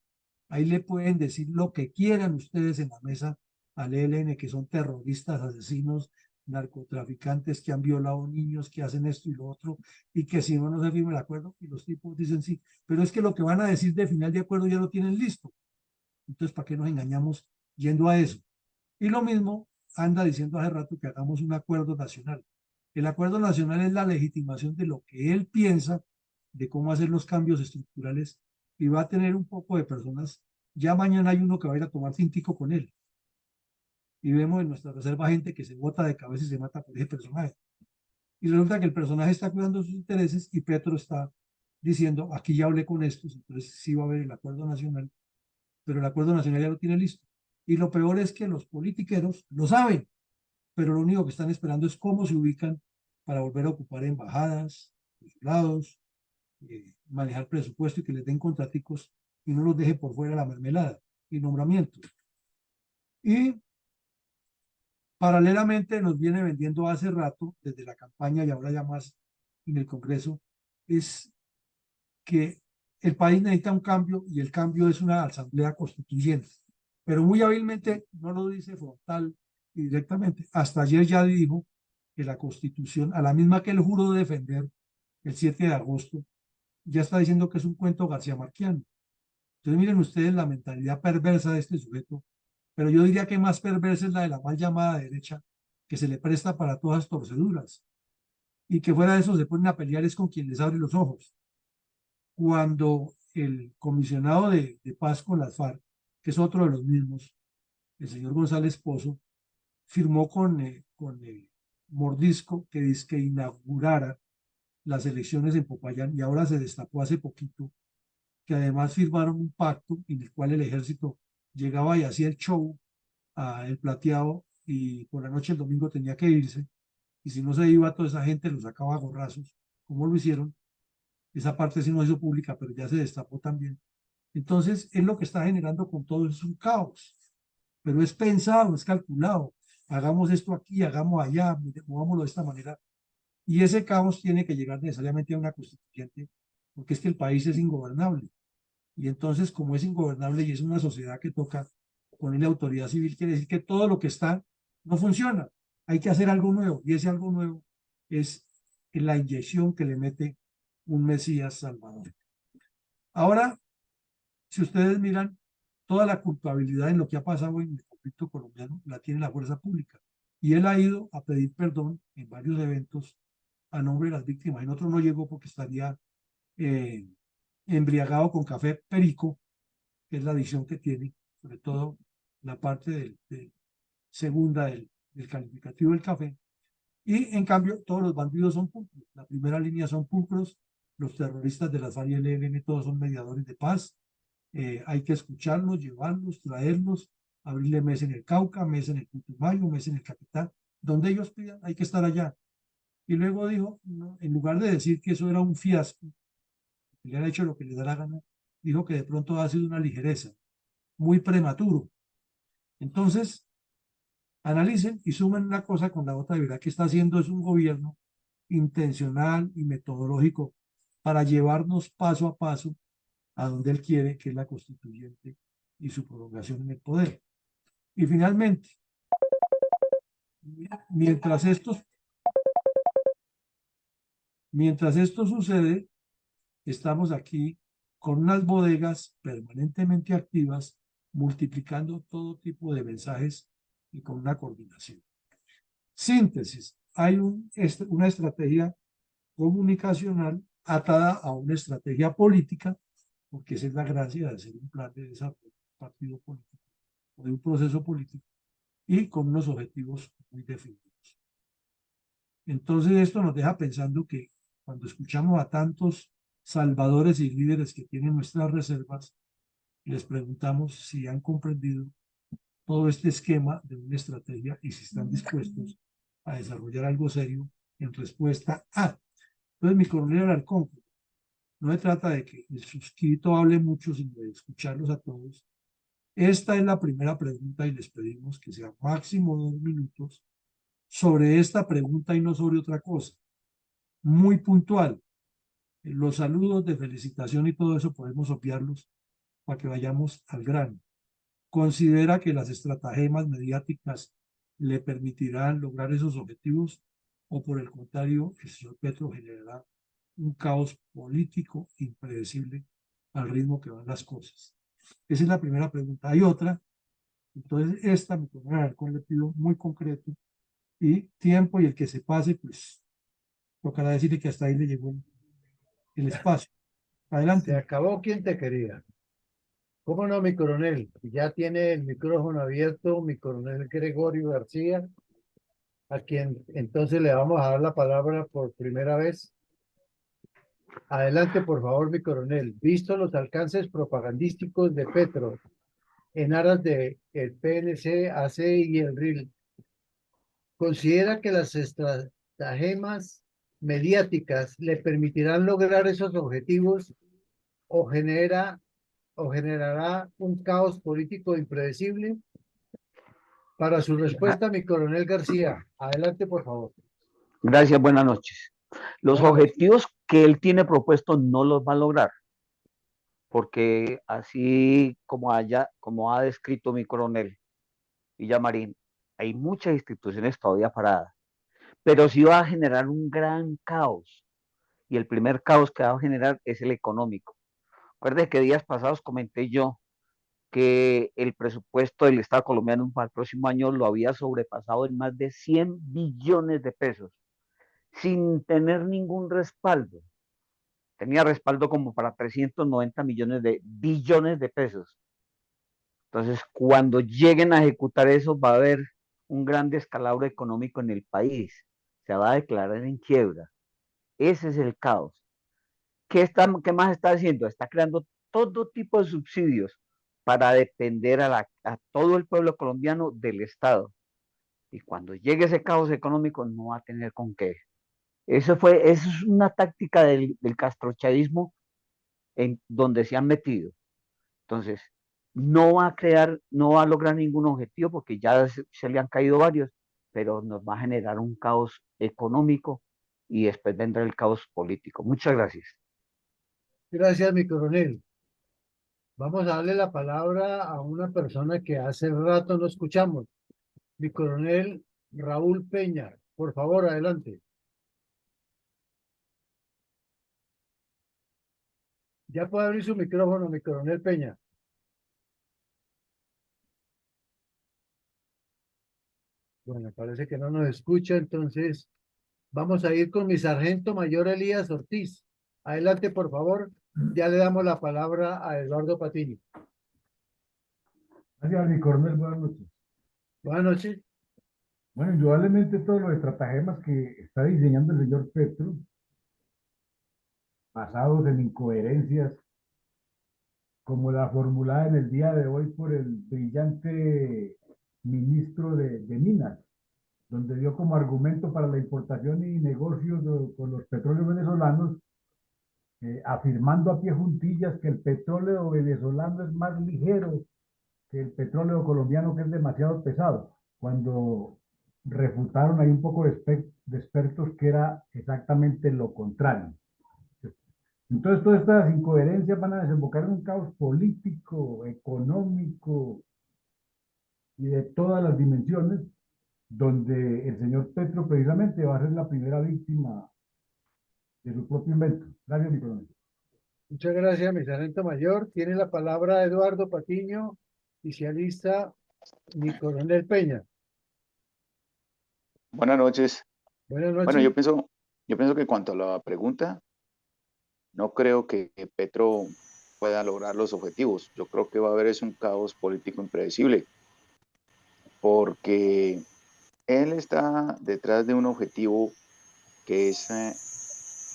ahí le pueden decir lo que quieran ustedes en la mesa al ELN, que son terroristas, asesinos, narcotraficantes que han violado niños, que hacen esto y lo otro, y que si no, no se firme el acuerdo, y los tipos dicen sí, pero es que lo que van a decir de final de acuerdo ya lo tienen listo. Entonces, ¿para qué nos engañamos yendo a eso? Y lo mismo anda diciendo hace rato que hagamos un acuerdo nacional. El acuerdo nacional es la legitimación de lo que él piensa de cómo hacer los cambios estructurales y va a tener un poco de personas. Ya mañana hay uno que va a ir a tomar tintico con él. Y vemos en nuestra reserva gente que se bota de cabeza y se mata por ese personaje. Y resulta que el personaje está cuidando sus intereses y Petro está diciendo, aquí ya hablé con estos, entonces sí va a haber el acuerdo nacional, pero el acuerdo nacional ya lo tiene listo. Y lo peor es que los politiqueros lo saben, pero lo único que están esperando es cómo se ubican para volver a ocupar embajadas, consulados, manejar presupuesto y que les den contraticos y no los deje por fuera la mermelada y nombramientos. Y paralelamente nos viene vendiendo hace rato, desde la campaña y ahora ya más en el Congreso, es que el país necesita un cambio y el cambio es una asamblea constituyente. Pero muy hábilmente no lo dice frontal y directamente. Hasta ayer ya dijo que la constitución, a la misma que él juró defender el 7 de agosto, ya está diciendo que es un cuento García Marquiano. Entonces miren ustedes la mentalidad perversa de este sujeto, pero yo diría que más perversa es la de la mal llamada derecha, que se le presta para todas torceduras y que fuera de eso se ponen a pelear es con quien les abre los ojos. Cuando el comisionado de paz con las FARC, que es otro de los mismos, el señor González Pozo, firmó con Mordisco que dice que inaugurara las elecciones en Popayán y ahora se destapó hace poquito que además firmaron un pacto en el cual el ejército llegaba y hacía el show a El Plateado y por la noche el domingo tenía que irse y si no se iba toda esa gente lo sacaba a gorrazos, como lo hicieron. Esa parte sí no hizo pública, pero ya se destapó también. Entonces, es lo que está generando con todo eso es un caos, pero es pensado, es calculado. Hagamos esto aquí, hagamos allá, movámoslo de esta manera. Y ese caos tiene que llegar necesariamente a una constituyente, porque es que el país es ingobernable. Y entonces, como es ingobernable y es una sociedad que toca ponerle autoridad civil, quiere decir que todo lo que está no funciona. Hay que hacer algo nuevo. Y ese algo nuevo es la inyección que le mete un Mesías Salvador. Ahora, si ustedes miran, toda la culpabilidad en lo que ha pasado en el conflicto colombiano la tiene la fuerza pública. Y él ha ido a pedir perdón en varios eventos a nombre de las víctimas. En otro no llegó porque estaría eh, embriagado con café perico, que es la adicción que tiene, sobre todo la parte segunda del calificativo del café. Y en cambio, todos los bandidos son pulcros. La primera línea son pulcros, los terroristas de las FARC y el ELN, todos son mediadores de paz. Hay que escucharlos, llevarlos, traerlos, abrirle mesa en el Cauca, mesa en el Putumayo, mesa en el Capital, donde ellos pidan, hay que estar allá. Y luego dijo, no, en lugar de decir que eso era un fiasco, le han hecho lo que le da la gana, dijo que de pronto ha sido una ligereza, muy prematuro. Entonces, analicen y sumen una cosa con la otra y verá que está haciendo es un gobierno intencional y metodológico para llevarnos paso a paso a donde él quiere, que es la constituyente y su prolongación en el poder. Y finalmente, mientras mientras esto sucede, estamos aquí con unas bodegas permanentemente activas, multiplicando todo tipo de mensajes y con una coordinación. Síntesis, hay una estrategia comunicacional atada a una estrategia política, porque esa es la gracia de hacer un plan de desarrollo de un partido político o de un proceso político, y con unos objetivos muy definidos. Entonces esto nos deja pensando que cuando escuchamos a tantos salvadores y líderes que tienen nuestras reservas, les preguntamos si han comprendido todo este esquema de una estrategia y si están dispuestos a desarrollar algo serio en respuesta a. Entonces, mi coronel Alarcón, no se trata de que el suscrito hable mucho, sino de escucharlos a todos. Esta es la primera pregunta y les pedimos que sea máximo 2 minutos sobre esta pregunta y no sobre otra cosa. Muy puntual. Los saludos de felicitación y todo eso podemos obviarlos para que vayamos al grano. ¿Considera que las estratagemas mediáticas le permitirán lograr esos objetivos o por el contrario, el señor Petro generará un caos político impredecible al ritmo que van las cosas? Esa es la primera pregunta. Hay otra, entonces esta me pone a con le pido muy concreto y tiempo, y el que se pase, pues tocará decirle que hasta ahí le llegó el espacio. Se Adelante. acabó quien te quería. ¿Cómo no, mi coronel? Ya tiene el micrófono abierto, mi coronel Gregorio García, a quien entonces le vamos a dar la palabra por primera vez. Adelante, por favor, mi coronel. Visto los alcances propagandísticos de Petro en aras de el PNC, AC y el RIL, ¿considera que las estratagemas mediáticas le permitirán lograr esos objetivos o generará un caos político impredecible? Para su respuesta, mi coronel García, adelante, por favor. Gracias, buenas noches. Los Buenas noches. objetivos que él tiene propuestos no los va a lograr, porque así como ha descrito mi coronel Villamarín, hay muchas instituciones todavía paradas, pero sí va a generar un gran caos, y el primer caos que va a generar es el económico. Recuerde que días pasados comenté yo que el presupuesto del Estado colombiano para el próximo año lo había sobrepasado en más de 100 billones de pesos, sin tener ningún respaldo. Tenía respaldo como para 390 billones de pesos. Entonces, cuando lleguen a ejecutar eso, va a haber un gran descalabro económico en el país. Se va a declarar en quiebra. Ese es el caos. ¿Qué más está haciendo? Está creando todo tipo de subsidios para depender a todo el pueblo colombiano del Estado. Y cuando llegue ese caos económico, no va a tener con qué. Eso es una táctica del castrochavismo en donde se han metido. Entonces, no va a lograr ningún objetivo porque ya se le han caído varios, pero nos va a generar un caos económico y después vendrá el caos político. Muchas gracias. Gracias, mi coronel. Vamos a darle la palabra a una persona que hace rato no escuchamos. Mi coronel Raúl Peña. Por favor, adelante. Ya puede abrir su micrófono, mi coronel Peña. Bueno, parece que no nos escucha, entonces vamos a ir con mi sargento mayor Elías Ortiz. Adelante, por favor. Ya le damos la palabra a Eduardo Patiño. Gracias, mi coronel, buenas noches. Buenas noches. Bueno, indudablemente todos los estratagemas que está diseñando el señor Petro, basados en incoherencias, como la formulada en el día de hoy por el brillante ministro de Minas, donde dio como argumento para la importación y negocios con los petróleos venezolanos afirmando a pie juntillas que el petróleo venezolano es más ligero que el petróleo colombiano, que es demasiado pesado, cuando refutaron ahí un poco de expertos que era exactamente lo contrario. Entonces, todas estas incoherencias van a desembocar en un caos político, económico y de todas las dimensiones, donde el señor Petro precisamente va a ser la primera víctima de su propio invento. Gracias, mi coronel. Muchas gracias, mi sargento mayor. Tiene la palabra Eduardo Patiño, oficialista, mi coronel Peña. Buenas noches. Buenas Bueno, noches. yo pienso que en cuanto a la pregunta, no creo que Petro pueda lograr los objetivos. Yo creo que va a haber es un caos político impredecible, porque él está detrás de un objetivo que es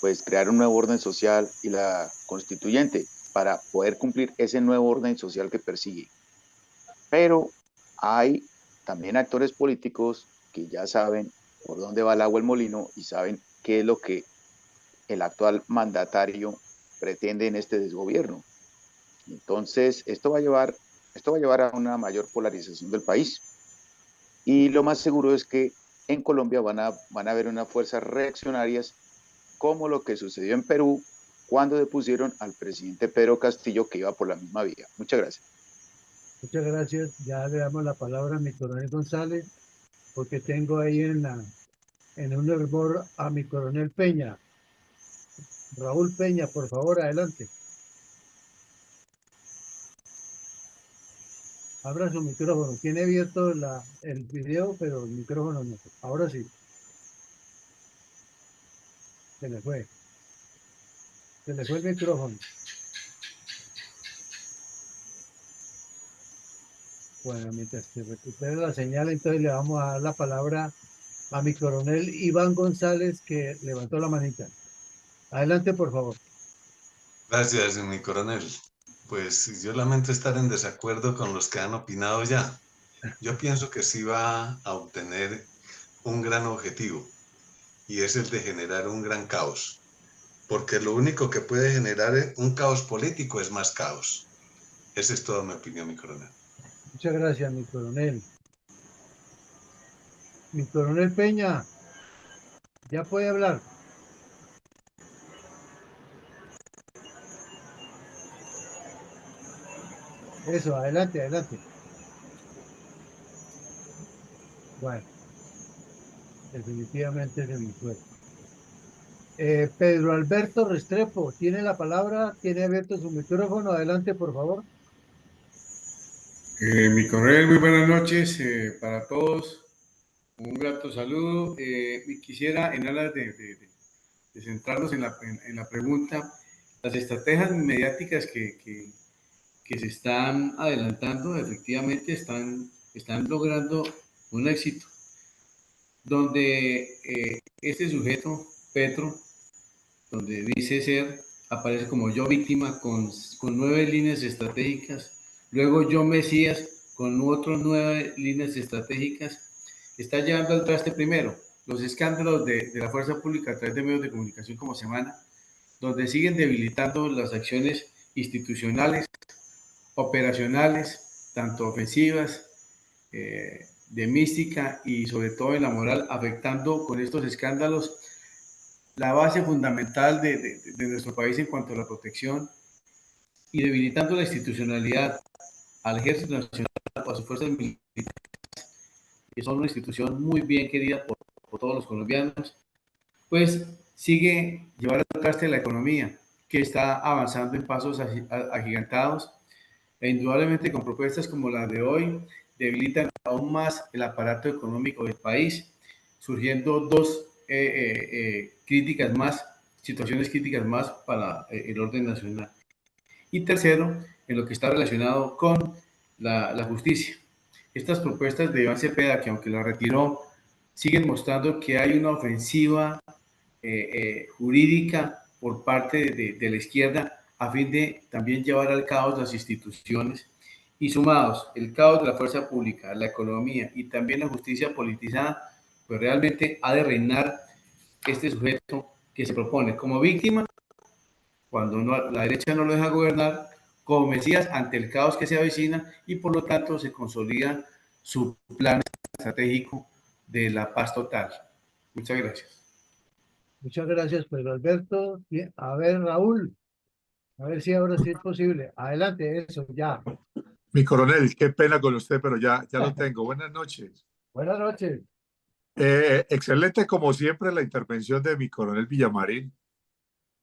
pues crear un nuevo orden social y la constituyente para poder cumplir ese nuevo orden social que persigue. Pero hay también actores políticos que ya saben por dónde va el agua el molino y saben qué es lo que el actual mandatario pretende en este desgobierno. Entonces, esto va a llevar a una mayor polarización del país. Y lo más seguro es que en Colombia van a haber unas fuerzas reaccionarias como lo que sucedió en Perú cuando depusieron al presidente Pedro Castillo, que iba por la misma vía. Muchas gracias. Muchas gracias. Ya le damos la palabra a mi coronel González, porque tengo ahí en un hervor a mi coronel Peña. Raúl Peña, por favor, adelante. Abra su micrófono. Tiene abierto el video, pero el micrófono no. Ahora sí. Se le fue. Se le fue el micrófono. Bueno, mientras se recupere la señal, entonces le vamos a dar la palabra a mi coronel Iván González, que levantó la manita. Adelante, por favor. Gracias, mi coronel. Pues yo lamento estar en desacuerdo con los que han opinado ya. Yo pienso que sí va a obtener un gran objetivo, y es el de generar un gran caos, porque lo único que puede generar un caos político es más caos. Esa es toda mi opinión, mi coronel. Muchas gracias, mi coronel. Mi coronel Peña, ya puede hablar. Eso, adelante, adelante. Bueno, definitivamente se me fue. Pedro Alberto Restrepo, tiene la palabra, tiene abierto su micrófono. Adelante, por favor. Mi coronel, muy buenas noches para todos. Un grato saludo. Y quisiera, en aras de centrarnos en la pregunta, las estrategias mediáticas que se están adelantando, efectivamente están logrando un éxito, donde este sujeto, Petro, donde dice ser, aparece como yo víctima con 9 líneas estratégicas, luego yo Mesías con otras 9 líneas estratégicas, está llevando al traste primero los escándalos de la fuerza pública a través de medios de comunicación como Semana, donde siguen debilitando las acciones institucionales, operacionales, tanto ofensivas, de mística y sobre todo en la moral, afectando con estos escándalos la base fundamental de nuestro país en cuanto a la protección y debilitando la institucionalidad al Ejército Nacional, a sus fuerzas militares, que son una institución muy bien querida por todos los colombianos, pues sigue llevar al traste la economía, que está avanzando en pasos agigantados, e indudablemente con propuestas como la de hoy, debilitan aún más el aparato económico del país, surgiendo dos críticas más, situaciones críticas más para el orden nacional. Y tercero, en lo que está relacionado con la justicia. Estas propuestas de Iván Cepeda, que aunque la retiró, siguen mostrando que hay una ofensiva jurídica por parte de la izquierda a fin de también llevar al caos las instituciones, y sumados el caos de la fuerza pública, la economía y también la justicia politizada, pues realmente ha de reinar este sujeto que se propone como víctima cuando la derecha no lo deja gobernar, como Mesías ante el caos que se avecina y por lo tanto se consolida su plan estratégico de la paz total. Muchas gracias. Muchas gracias, Pedro Alberto. A ver, Raúl, a ver si ahora sí es posible. Adelante, eso, ya. Mi coronel, qué pena con usted, pero ya lo tengo. Buenas noches. Buenas noches. Excelente como siempre la intervención de mi coronel Villamarín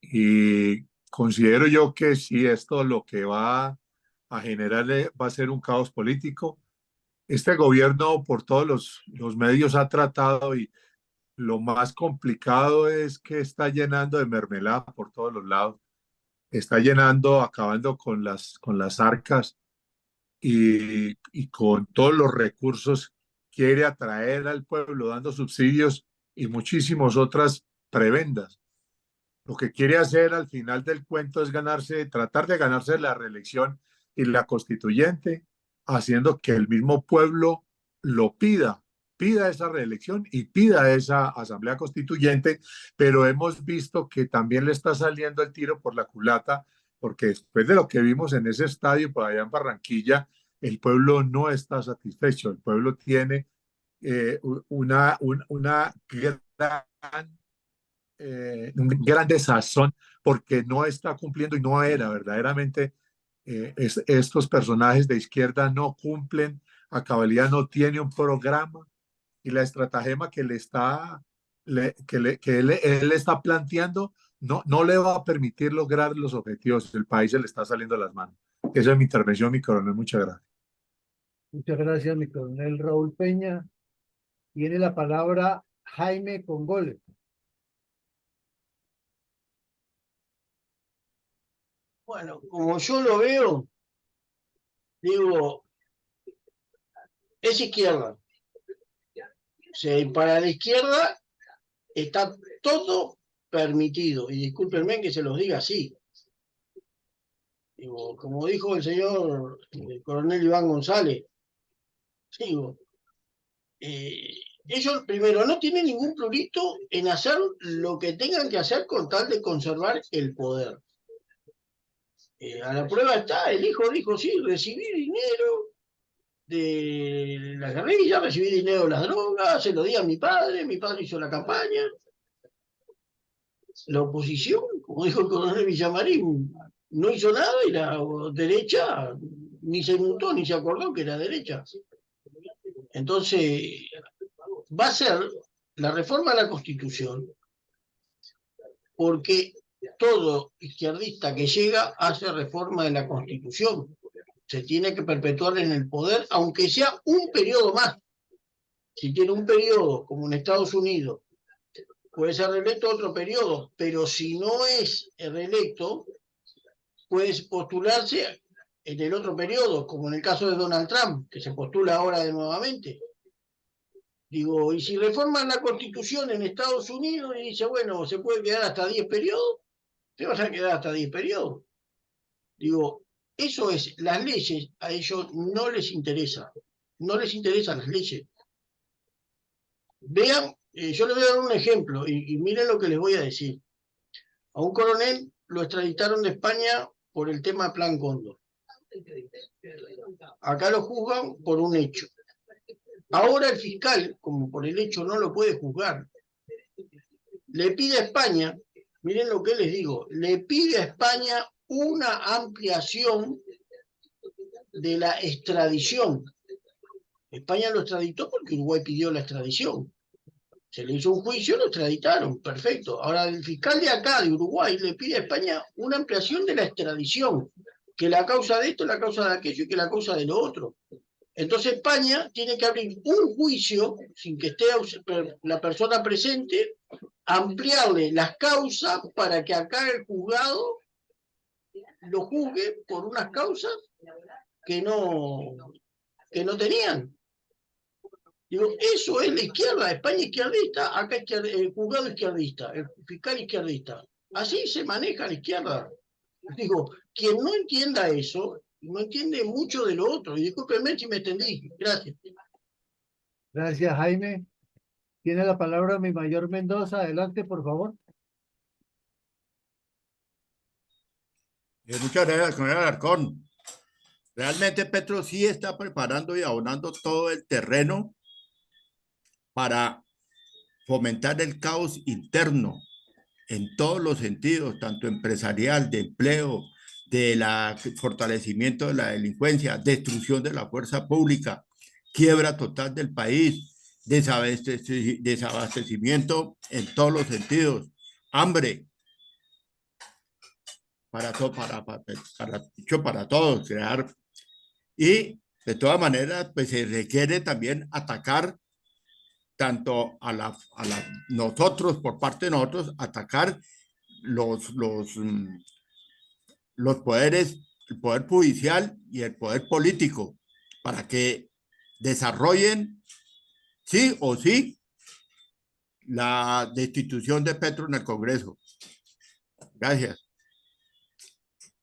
y considero yo que si esto lo que va a generar va a ser un caos político. Este gobierno por todos los medios ha tratado y lo más complicado es que está llenando de mermelada por todos los lados. Está llenando, acabando con las arcas y con todos los recursos quiere atraer al pueblo dando subsidios y muchísimas otras prebendas. Lo que quiere hacer al final del cuento es tratar de ganarse la reelección y la constituyente, haciendo que el mismo pueblo lo pida esa reelección y pida esa asamblea constituyente, pero hemos visto que también le está saliendo el tiro por la culata, porque después de lo que vimos en ese estadio por allá en Barranquilla, el pueblo no está satisfecho, el pueblo tiene una un gran desazón porque no está cumpliendo y no era verdaderamente estos personajes de izquierda no cumplen a cabalidad, no tiene un programa y la estratagema que le está que él está planteando no le va a permitir lograr los objetivos. El país se le está saliendo de las manos. Esa es mi intervención, mi coronel. Muchas gracias. Muchas gracias, mi coronel Raúl Peña. Tiene la palabra Jaime Congole. Bueno, como yo lo veo, digo, es izquierda. O sea, y para la izquierda está todo permitido. Y discúlpenme que se los diga así. Digo, como dijo el señor el coronel Iván González, digo, ellos primero no tienen ningún prurito en hacer lo que tengan que hacer con tal de conservar el poder. A la prueba está, el hijo dijo, sí, recibí dinero de la guerrilla, recibí dinero de las drogas, se lo di a mi padre hizo la campaña. La oposición, como dijo el coronel Villamarín, no hizo nada y la derecha ni se mutó ni se acordó que era derecha. Entonces, va a ser la reforma a la Constitución, porque todo izquierdista que llega hace reforma de la Constitución. Se tiene que perpetuar en el poder, aunque sea un periodo más. Si tiene un periodo, como en Estados Unidos, puede ser reelecto otro periodo, pero si no es reelecto, puede postularse en el otro periodo, como en el caso de Donald Trump, que se postula ahora de nuevamente. Digo, y si reforman la Constitución en Estados Unidos y dice, bueno, se puede quedar hasta 10 periodos, se van a quedar hasta 10 periodos. Digo, eso es, las leyes a ellos no les interesa, no les interesan las leyes. Vean, yo les voy a dar un ejemplo y miren lo que les voy a decir. A un coronel lo extraditaron de España por el tema Plan Cóndor. Acá lo juzgan por un hecho. Ahora el fiscal, como por el hecho no lo puede juzgar, le pide a España, miren lo que les digo, le pide a España una ampliación de la extradición. España lo extraditó porque Uruguay pidió la extradición. Se le hizo un juicio, lo extraditaron, perfecto. Ahora el fiscal de acá, de Uruguay, le pide a España una ampliación de la extradición, que la causa de esto, la causa de aquello y que la causa de lo otro. Entonces España tiene que abrir un juicio, sin que esté la persona presente, ampliarle las causas para que acá el juzgado lo juzgue por unas causas que no tenían. Digo, eso es la izquierda, España izquierdista, acá el juzgado izquierdista, el fiscal izquierdista. Así se maneja la izquierda. Digo, quien no entienda eso, no entiende mucho de lo otro. Y discúlpenme si me extendí. Gracias. Gracias, Jaime. Tiene la palabra mi mayor Mendoza. Adelante, por favor. Muchas gracias, señor Alarcón. Realmente Petro sí está preparando y abonando todo el terreno para fomentar el caos interno en todos los sentidos, tanto empresarial, de empleo, de la fortalecimiento de la delincuencia, destrucción de la fuerza pública, quiebra total del país, desabastecimiento en todos los sentidos, hambre para todos, crear. Y de todas maneras, pues se requiere también atacar tanto nosotros, por parte de nosotros, atacar los poderes, el poder judicial y el poder político, para que desarrollen sí o sí la destitución de Petro en el Congreso. Gracias.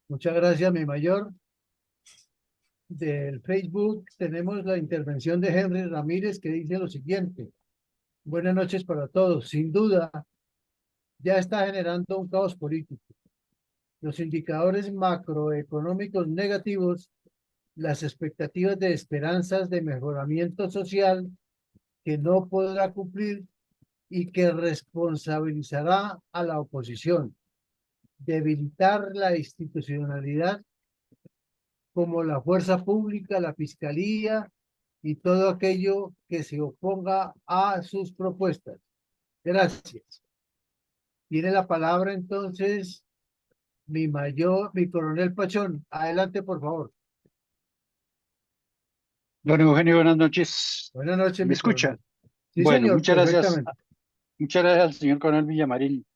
Muchas gracias, mi mayor. Del Facebook tenemos la intervención de Henry Ramírez, que dice lo siguiente: buenas noches para todos. Sin duda, ya está generando un caos político. Los indicadores macroeconómicos negativos, las expectativas de esperanzas de mejoramiento social que no podrá cumplir y que responsabilizará a la oposición, debilitar la institucionalidad como la fuerza pública, la fiscalía y todo aquello que se oponga a sus propuestas. Gracias. Tiene la palabra entonces mi coronel Pachón. Adelante, por favor. Don Eugenio, buenas noches. Buenas noches, ¿Me mi escucha? coronel. Sí, Bueno, señor, muchas gracias. perfectamente. Muchas gracias al señor coronel Villamarín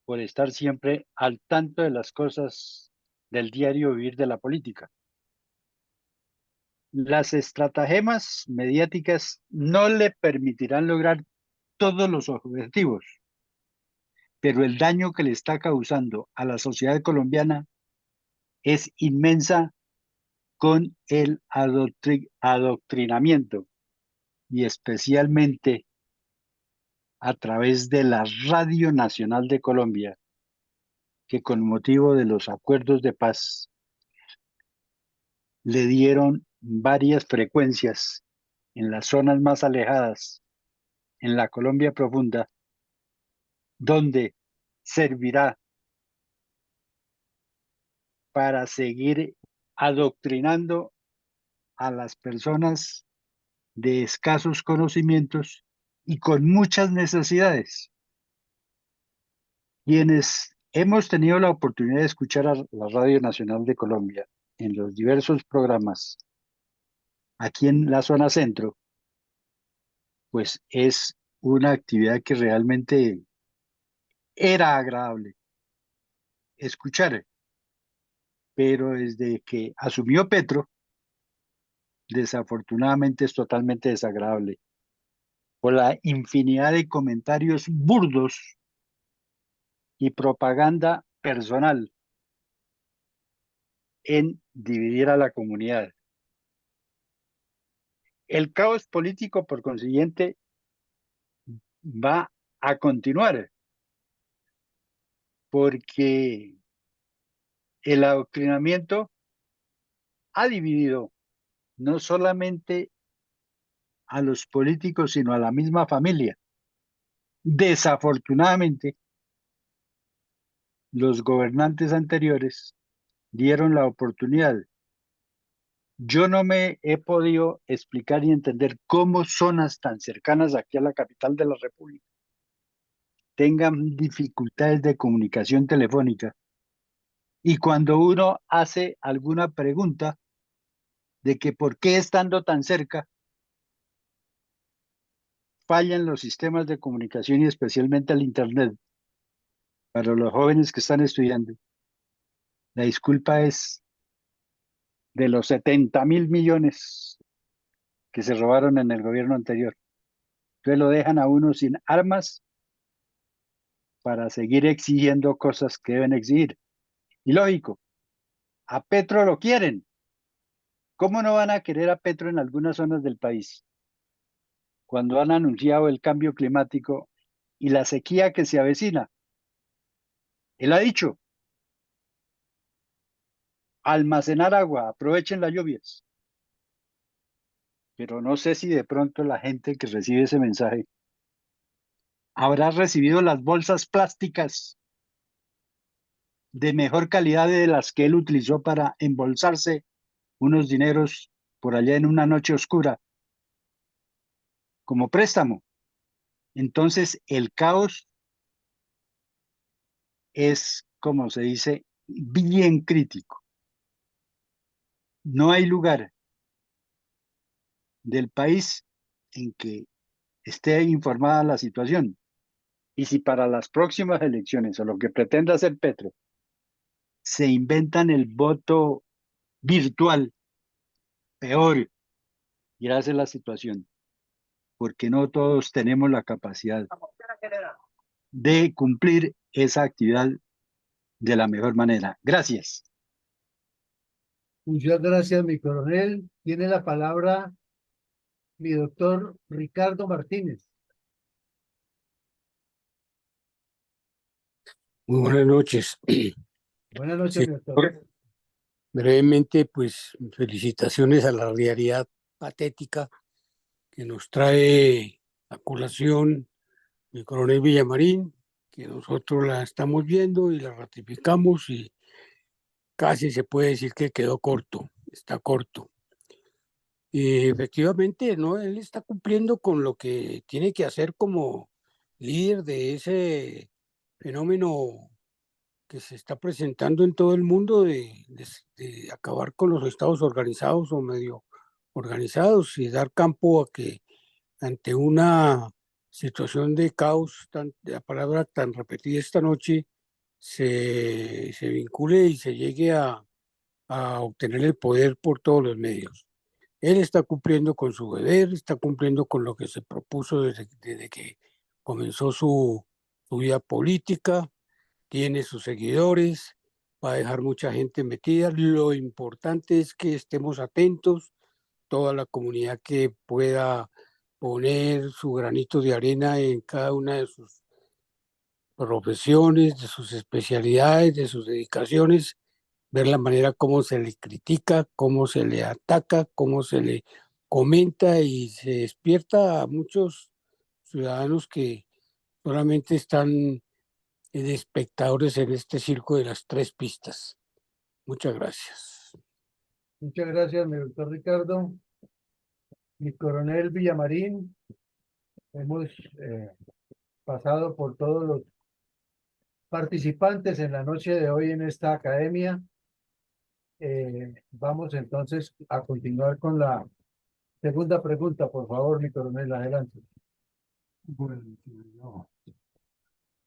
por estar siempre al tanto de las cosas del diario vivir de la política. Las estratagemas mediáticas no le permitirán lograr todos los objetivos, pero el daño que le está causando a la sociedad colombiana es inmensa con el adoctrinamiento y especialmente a través de la Radio Nacional de Colombia, que con motivo de los acuerdos de paz le dieron varias frecuencias en las zonas más alejadas, en la Colombia profunda, donde servirá para seguir adoctrinando a las personas de escasos conocimientos y con muchas necesidades. Quienes hemos tenido la oportunidad de escuchar a la Radio Nacional de Colombia en los diversos programas aquí en la zona centro, pues es una actividad que realmente era agradable escuchar, pero desde que asumió Petro, desafortunadamente es totalmente desagradable por la infinidad de comentarios burdos y propaganda personal en dividir a la comunidad. El caos político, por consiguiente, va a continuar, porque el adoctrinamiento ha dividido no solamente a los políticos, sino a la misma familia. Desafortunadamente, los gobernantes anteriores dieron la oportunidad. Yo no me he podido explicar y entender cómo zonas tan cercanas aquí a la capital de la República tengan dificultades de comunicación telefónica. Y cuando uno hace alguna pregunta de que por qué estando tan cerca fallan los sistemas de comunicación y especialmente el Internet para los jóvenes que están estudiando, la disculpa es de los 70.000 millones que se robaron en el gobierno anterior. Entonces lo dejan a uno sin armas para seguir exigiendo cosas que deben exigir. Y lógico, a Petro lo quieren. ¿Cómo no van a querer a Petro en algunas zonas del país? Cuando han anunciado el cambio climático y la sequía que se avecina. Él ha dicho, almacenar agua, aprovechen las lluvias. Pero no sé si de pronto la gente que recibe ese mensaje habrá recibido las bolsas plásticas de mejor calidad de las que él utilizó para embolsarse unos dineros por allá en una noche oscura como préstamo. Entonces, el caos es, como se dice, bien crítico. No hay lugar del país en que esté informada la situación. Y si para las próximas elecciones o lo que pretenda hacer Petro se inventan el voto virtual, peor irá a ser la situación, porque no todos tenemos la capacidad de cumplir esa actividad de la mejor manera. Gracias. Muchas gracias, mi coronel. Tiene la palabra mi doctor Ricardo Martínez. Muy buenas noches. Buenas noches, Sí, mi doctor. brevemente, pues felicitaciones a la realidad patética que nos trae a colación el coronel Villamarín, que nosotros la estamos viendo y la ratificamos y casi se puede decir que quedó corto, está corto. Y efectivamente, ¿no? Él está cumpliendo con lo que tiene que hacer como líder de ese fenómeno que se está presentando en todo el mundo de acabar con los estados organizados o medio organizados y dar campo a que ante una situación de caos, la palabra tan repetida esta noche, se vincule y se llegue a obtener el poder por todos los medios. Él está cumpliendo con su deber, está cumpliendo con lo que se propuso desde que comenzó su vida política, tiene sus seguidores, va a dejar mucha gente metida. Lo importante es que estemos atentos, toda la comunidad que pueda poner su granito de arena en cada una de sus profesiones, de sus especialidades, de sus dedicaciones, ver la manera como se le critica, cómo se le ataca, cómo se le comenta y se despierta a muchos ciudadanos que solamente están de espectadores en este circo de las tres pistas. Muchas gracias. Muchas gracias, mi doctor Ricardo. Mi coronel Villamarín, hemos pasado por todos los participantes en la noche de hoy en esta academia. Vamos entonces a continuar con la segunda pregunta, por favor, mi coronel, adelante. Bueno, no.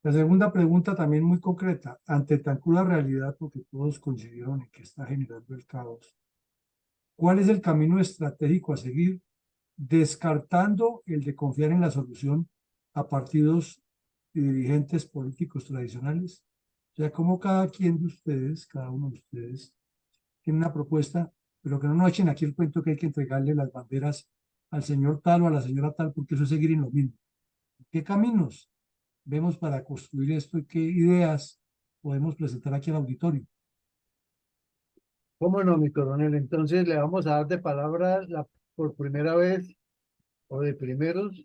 La segunda pregunta también muy concreta. Ante tan cruda realidad, porque todos coincidieron en que está generando el caos, ¿cuál es el camino estratégico a seguir, descartando el de confiar en la solución a partidos y dirigentes políticos tradicionales? O sea, como cada quien de ustedes, cada uno de ustedes, tiene una propuesta, pero que no nos echen aquí el cuento que hay que entregarle las banderas al señor tal o a la señora tal, porque eso es seguir en lo mismo. ¿Qué caminos vemos para construir esto y qué ideas podemos presentar aquí al auditorio? ¿Cómo no, mi coronel? Entonces le vamos a dar de palabra por primera vez o de primeros